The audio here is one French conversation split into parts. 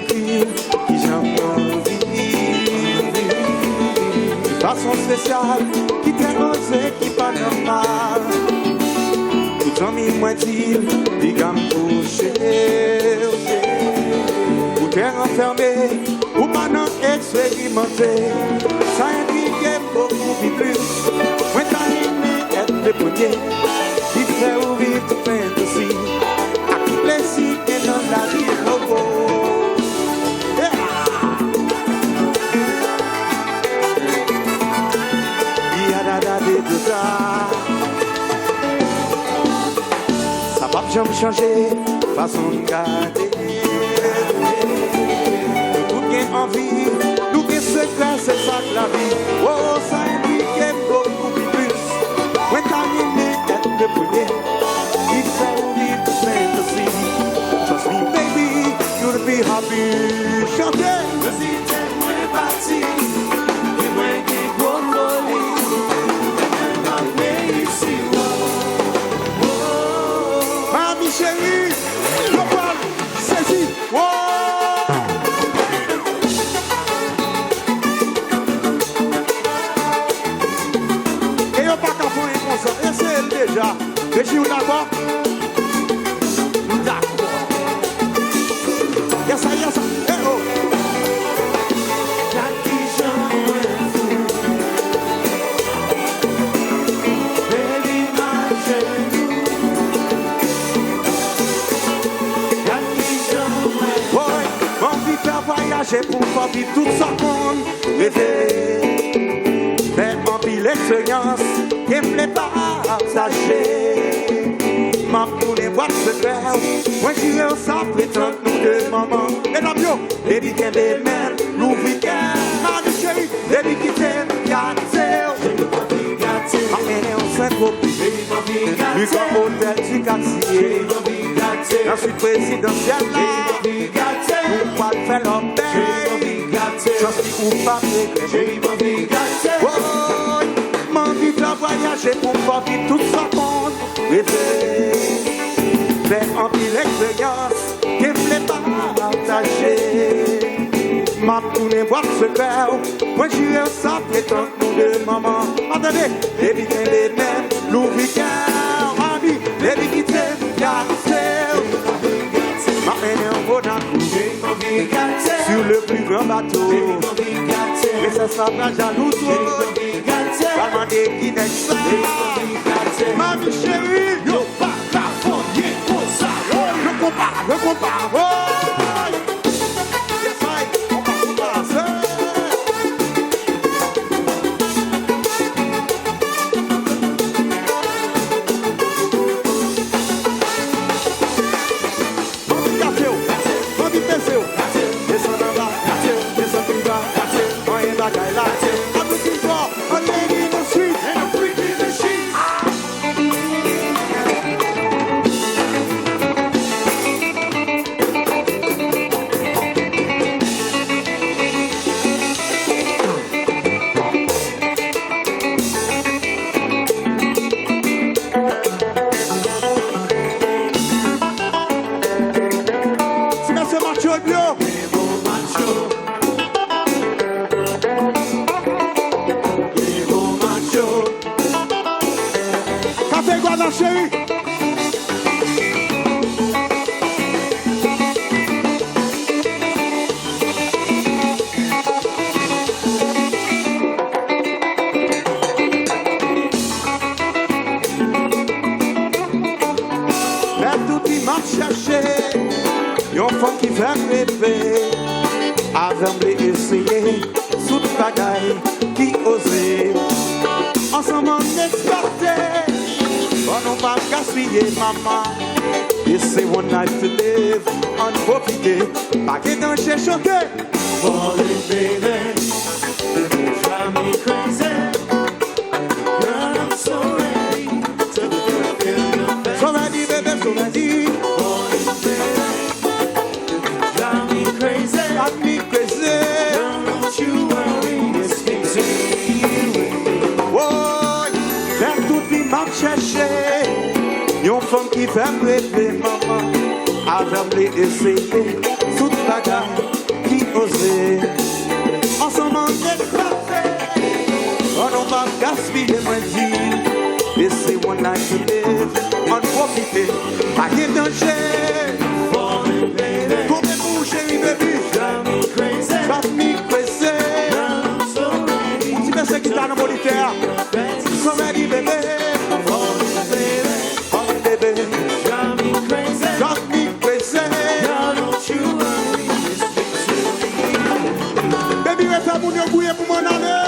décrire qui j'en envie. Façon spéciale, qui t'est osé, qui pas normal. Tout en mis moi dire, les gars me toucher. Ou t'es enfermé, ou pas non expérimenté. Ça indique beaucoup plus. Moi t'as aimé être le premier, qui fait ouvrir tout plein de si. À tout plaisir et dans la vie, oh oh. Ça va jamais changer, façon de garder. Nous bien envie, nous bien secret, c'est ça que la vie. Oh, ça indique beaucoup plus. When t'as aimé être le premier, il fait ouvrir tout plein de si. Trust me baby, you'll be happy. Chantez! Je suis tellement parti. Chérie, je parle, saisis, wow! Et y'a pas qu'à faire comme ça, et c'est déjà. Régie, vous d'accord? D'accord. Y'a ça, eh oh! Voyager pour pas vivre tout ça monde rêver. Faire en pile l'expérience et me les partager. Ma pour les boîtes secrètes, moi j'irai au sang prétendre nous deux mamans. Mesdames yo, baby can be man, nous week-end. Mami chérie, baby qui t'aime, gâtez. Amenez au Saint-Tropez, lui comme hôtel du quartier. Je suis présidentiel là. Pour pas faire l'obé, j'en suis ou pas réglé. Oh, m'envie de voyager pour pas vivre tout ça monde. Rêver, faire en pile l'expérience, qui me les partager. Ma tournée boîte secret, moi j'irai au sang prétendre nous deux mamans. Attendez, baby t'es les mêmes, nous week-end, mami, baby qui t'aime, gâtez. M'amener en Monaco, sur le plus grand bateau. Mais ça sera jaloux, va demander qui n'est ça. Mami chérie, yo pas ta folie pour ça. Je compare, oh. Yes, I, on passe. Chérie, mais tout il m'a cherché, yon femme qui fait rêver, avant de essayer, toute bagaille qui osait, ensemble on exportait. On ne va pas gaspiller, maman. Et c'est one life to live. On profite, pas que danger choqué. Falling, baby, drive me crazy. Girl, I'm so ready to fulfill your fantasy. So ready, baby, so ready. Falling, baby, drive me crazy. Drive me crazy. Girl, don't you worry, it's easy. Oh, faire toute vie m'a cherché. Yon femme qui fait rêver, maman. Avant de essayer, toute bagarre. causer. Ensemble, on est parfait. On n'a pas gaspillé, moi, dit. Et c'est one night to live. On profite. Pas de danger. Combien pour chérie, baby? Drive me crazy. On dit, mais c'est qui t'a dans militaire. So ready, baby. Moun yo gouye pou m'en aller.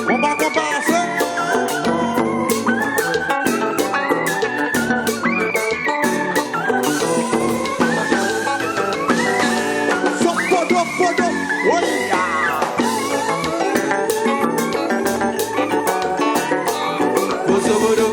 On va compenser. Son podo, podo. Oh yeah. Pozo podo.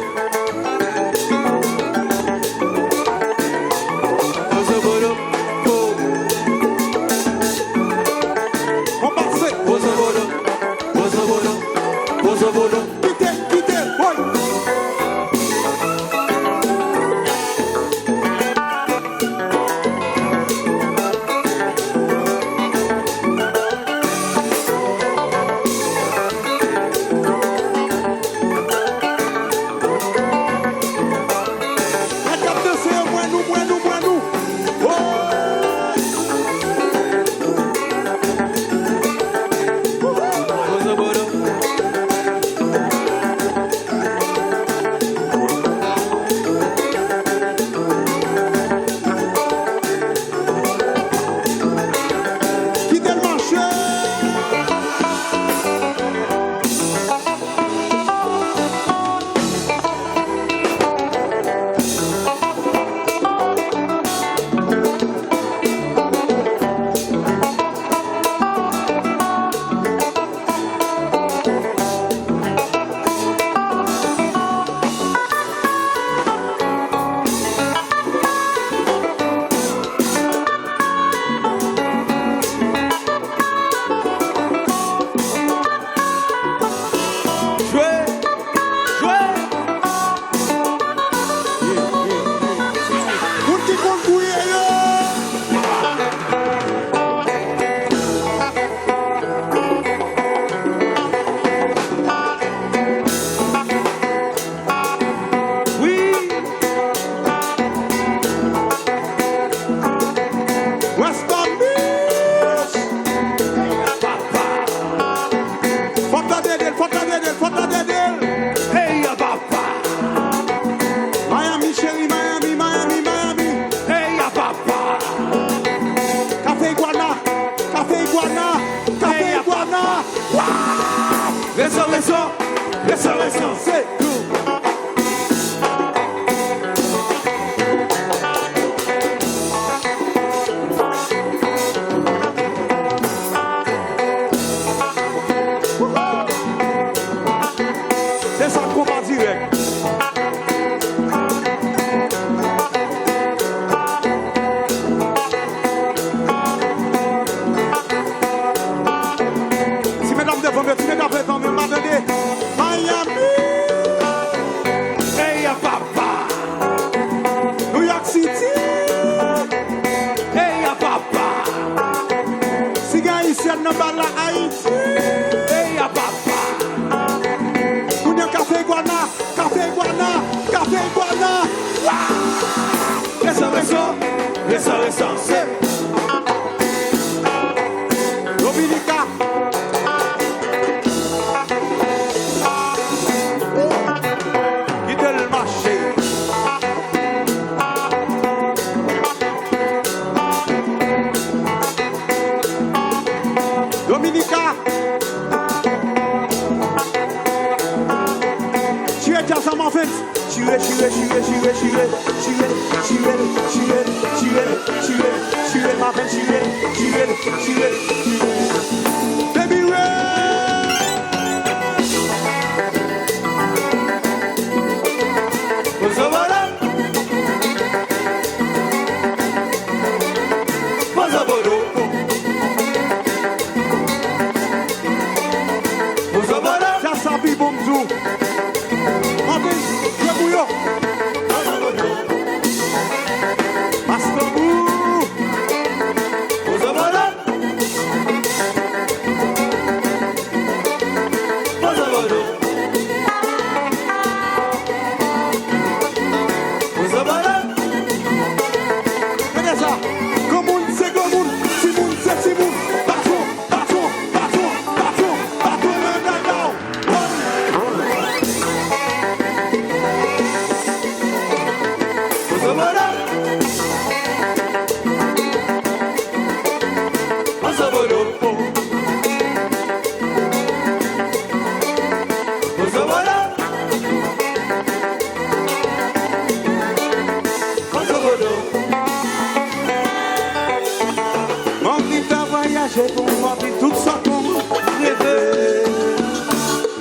Résurrection, c'est tout. C'est ça qu'on va direct. Si mesdames devant me, si mesdames devant me, m'attendez. Miami, hey ya papa, New York City, hey ya papa, si gars ici à Nambala Haïti, hey ya papa, nous n'y a café Guana, café Guana, café Guana, résurrection, résurrection, c'est Dominica. Dominica, tu es déjà en fait. Tu es, ma belle, tu es. Baby Ray. Pozobolo. Ça s'appuie pour nous. Mon petit a voyagé pour moi, puis tout ça pour rêver.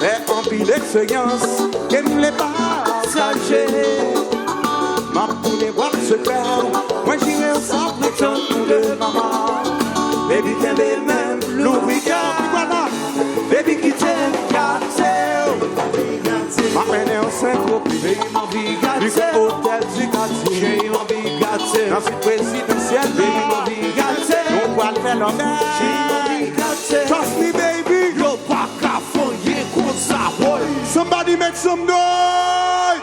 Mais en pile d'expérience, qu'elle ne l'est pas partagée. Ma poule boîte se perd, moi j'irai au centre de temps de maman. Baby can be même, Louis voilà. Baby qui t'aime, gâteau. Ma peine est au Saint-Tropez. J'ai eu mon vie gâteau. Du hôtel du quartier. J'ai eu mon vie gâteau. Dans ce présidentiel. J'ai eu mon vie gâteau. On va le faire l'honneur. J'ai eu mon vie gâteau. Trust me baby. Yo, pas qu'à fond, y'a comme ça, boy. Somebody make some noise.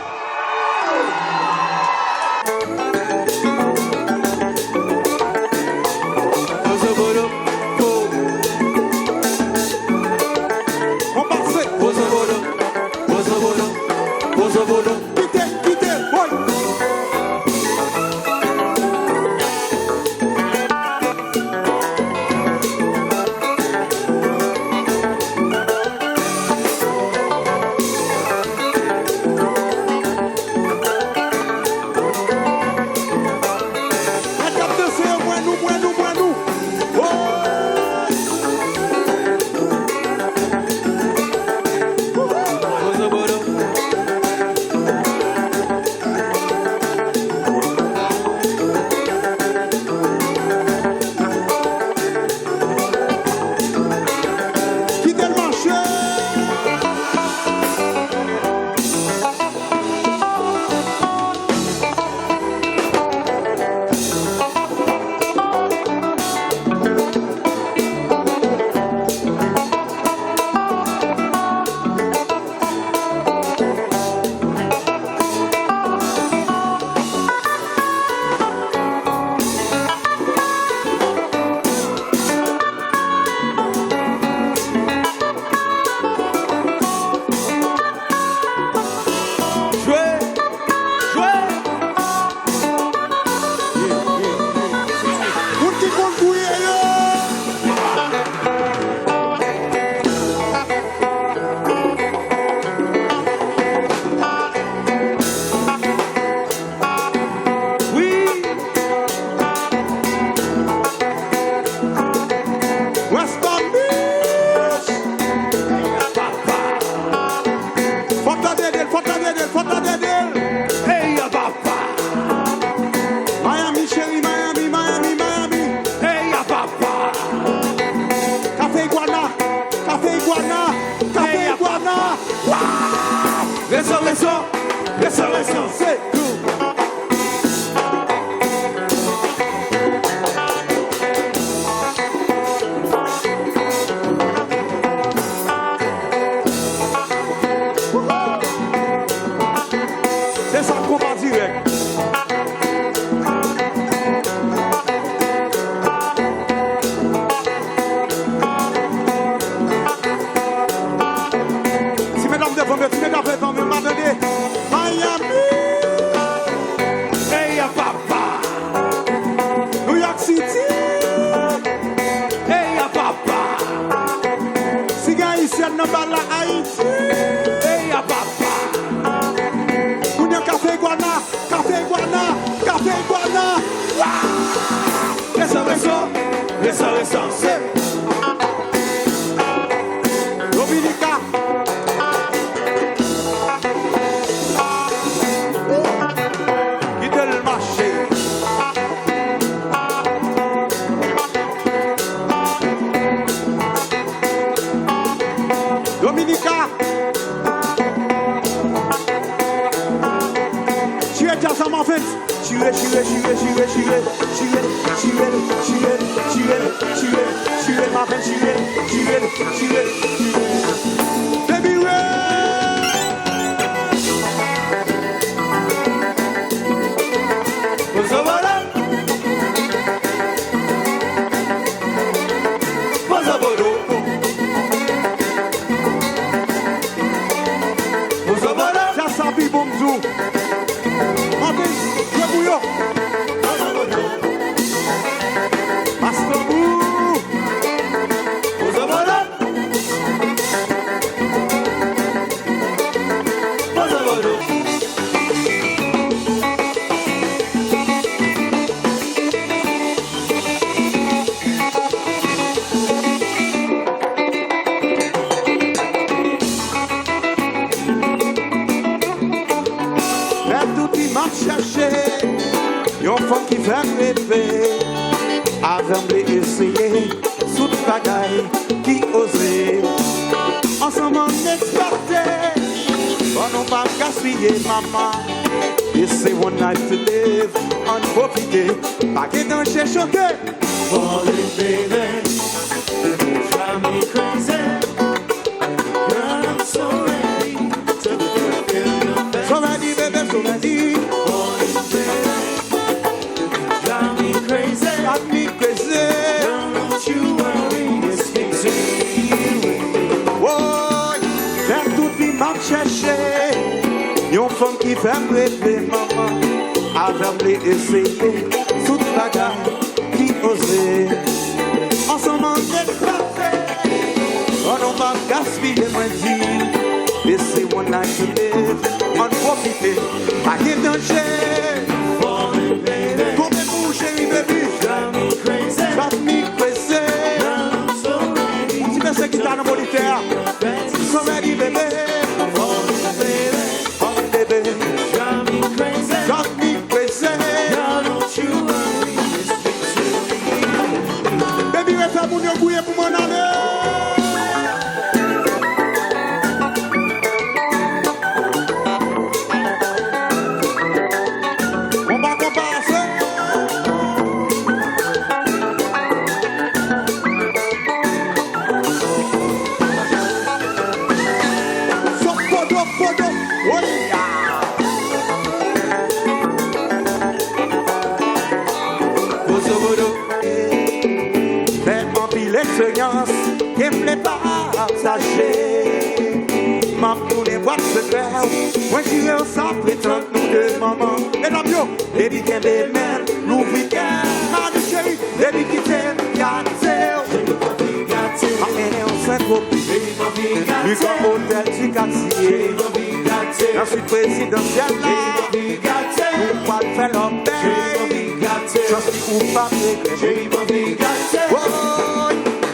Résurrection, c'est tout. C'est ça qu'on va direct. Si mesdames devant me, si mesdames devant me, m'a donné Miami. Hey, papa. New York City. Hey, papa. Si gars ici, on n'a pas la Haïti. Hey, papa. Café Guana, Café Guana, Café Guana. Résurrection, résurrection, c'est Dominica. Quitte le marché. Dominica. Ça m'en fait. Chiré, ma femme, chiré. Baby Ray. Voilà. Ça s'habille bonjour. Yon femme qui fait rêver, avec me essayer, sous le bagaille qui osait. Ensemble on expectait, on n'a pas gaspillé maman. Et c'est one night to live, on profite, pas que danger choqué. Falling baby, drive me crazy. Girl, I'm so ready to fulfill your fantasy. So ready, baby, so ready. Falling baby, drive me crazy. Drive me crazy. Girl, don't you worry, it's between you and me. Oh, faire toute vie m'a cherché. Yon femme qui fait rêver maman, avec me essayer, sous le bagaille qui osait. Ensemble on expectait, on n'a pas gaspillé moins dire. Et c'est one night to live, on profite, pas de danger. Falling baby, Combien vous chérie baby, drive me crazy. drive me crazy. Girl, I'm so ready Si mais c'est qui t'a dans militaire, so ready baby, Falling baby, oh baby, drive me crazy. drive me crazy. Girl, don't you worry, it's between you. Baby, reste à mon yon bouillé pour mon ami. On va compenser. So podo, podo, oh yeah. Poso, podo. Mais en pile expérience, qui me l'est partagé. M'a tourné boîte secret. Moi j'y ai ça prétend nous deux mamans. Et la bio, baby can be man, nous week-end. Ma chérie, baby qui t'aime, gâteau. Ma haine est en 5 copies. Lui comme hôtel du quartier. Je suis présidentiel là. Pourquoi le faire l'obéir? Je suis coupable de oh,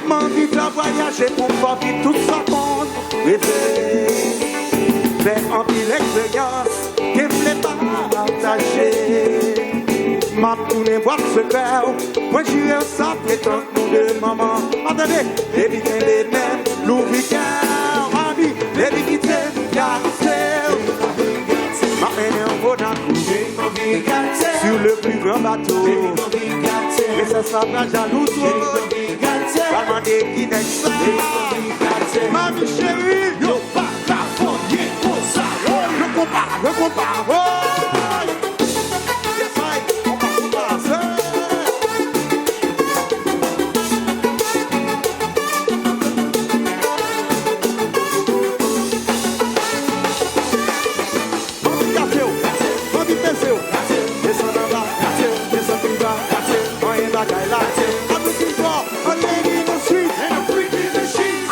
m'envie de voyager pour pas vivre tout ça compte. Rêver, faire en pile expérience qui me l'est partagé. M'a tourné boîte secret. Moi j'y ai ça prétend nous deux mamans. Attendez, baby can be man, le week-end. Ami, baby qui t'aime, gâteau. Ma haine est en Monaco, sur le plus grand bateau. Mais ça sera jaloux trop. Va demander qui n'est ça. Mamie chérie, yo pas la folie pour ça. Le combat, oh. Yes, I, on va commencer. Mamie gâteau, mamie pesé. Descends en bas, descends plus bas. On est bagaille là. Un petit fort, un lady in the street. And a freak in the sheets.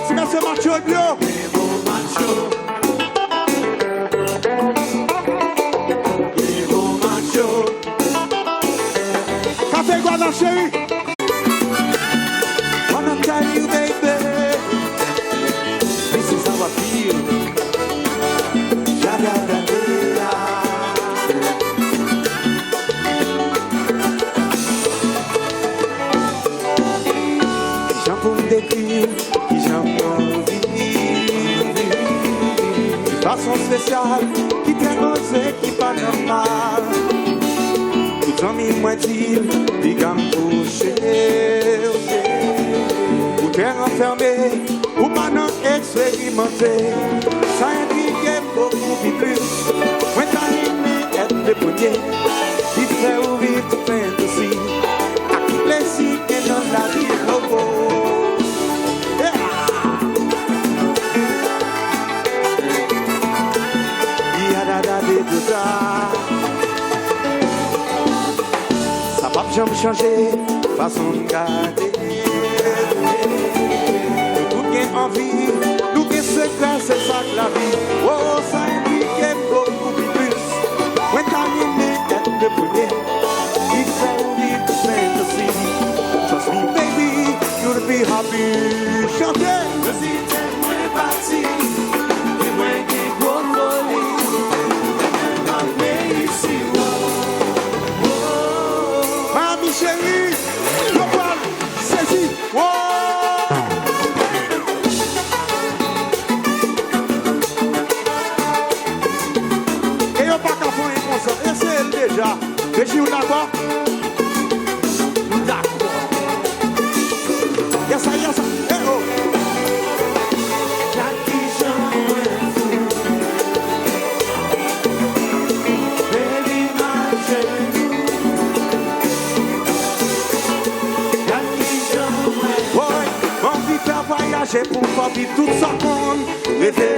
Si monsieur Macho est bio. Café Guada chérie. Wanna tell you baby, this is how I feel. Da-da-da-da-da. J'en pour me décrire, j'en pour vivre. De façon spéciale, qui t'est osé, qui pas normal. Tout en mis moi dire, des gammes touchées. Ou t'es enfermé, ou pas non expérimenté. Ça implique beaucoup plus. Moi t'animé, être le premier. Qui fait ouvrir toute fantasy. À qui plaisir et dans la vie, oh oh. changer, façon de garder. Nous avons envie, nous avons secret, c'est ça que la vie. Oh, ça implique beaucoup plus. When time you make that the premier, it's only the fantasy. Trust me, baby, you'll be happy. Chantez! Je suis tellement parti, et moi qui gros folie, et ma pays ici, Mamie chérie, je parle, saisis. Et on pas qu'à faire un concert, et c'est déjà. Régie, vous d'accord? D'accord. Yes, yes, hey, oh. Jackie Jean fou, baby ma chérie, Jackie Jean Ouais, on vit faire voyager pour pas vivre tout ça qu'on rêvait.